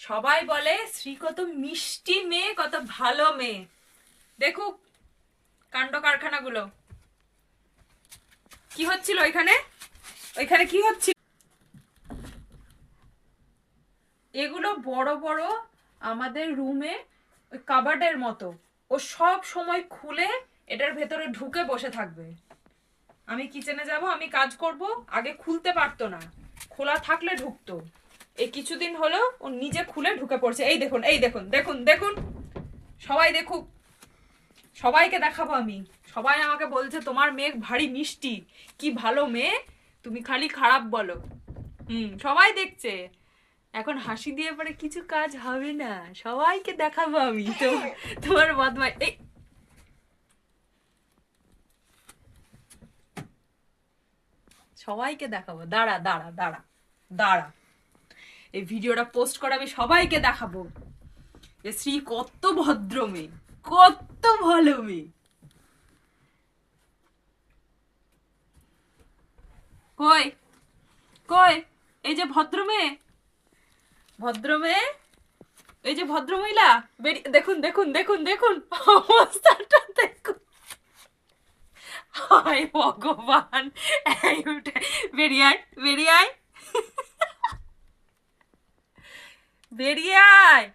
সবাই বলে শ্রী কত মিষ্টি মেয়ে, কত ভালো মেয়ে। দেখুক কাণ্ড কারখানাগুলো কি হচ্ছিল ওইখানে, ওইখানে কি হচ্ছিল। এগুলো বড় বড় আমাদের রুমে ওই কাবার্ডের মতো, ও সব সময় খুলে এটার ভেতরে ঢুকে বসে থাকবে। আমি কিচেনে যাব, আমি কাজ করব, আগে খুলতে পারতো না, খোলা থাকলে ঢুকতো। এই কিছুদিন হলো ও নিজে খুলে ঢুকে পড়ছে। এই দেখুন, এই দেখুন, দেখুন দেখুন, সবাই দেখুক, সবাইকে দেখাবো আমি। সবাই আমাকে বলছে তোমার মেয়ে ভারী মিষ্টি, কি ভালো মেয়ে, তুমি খালি খারাপ বলো। সবাই দেখছে। এখন হাসি দিয়ে পরে কিছু কাজ হবে না, সবাইকে দেখাবো আমি তো তোমার বদমাই। এই সবাইকে দেখাবো, দাঁড়া দাঁড়া দাঁড়া দাঁড়া, এই ভিডিওটা পোস্ট করে আমি সবাইকে দেখাবো যে শ্রী কত ভদ্র মেয়ে, কত ভালো মেয়ে। কই কই এই যে ভদ্র মেয়ে, ভদ্র মেয়ে, এই যে ভদ্র মহিলা, দেখুন দেখুন দেখুন দেখুন অবস্থাটা দেখুন। হায় ভগবান, এই উঠে বেরিয়ে আয়, বেরিয়ে আয়, বেরিয়ে আয়।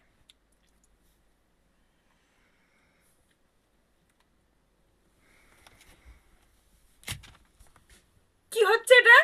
কি হচ্ছে এটা?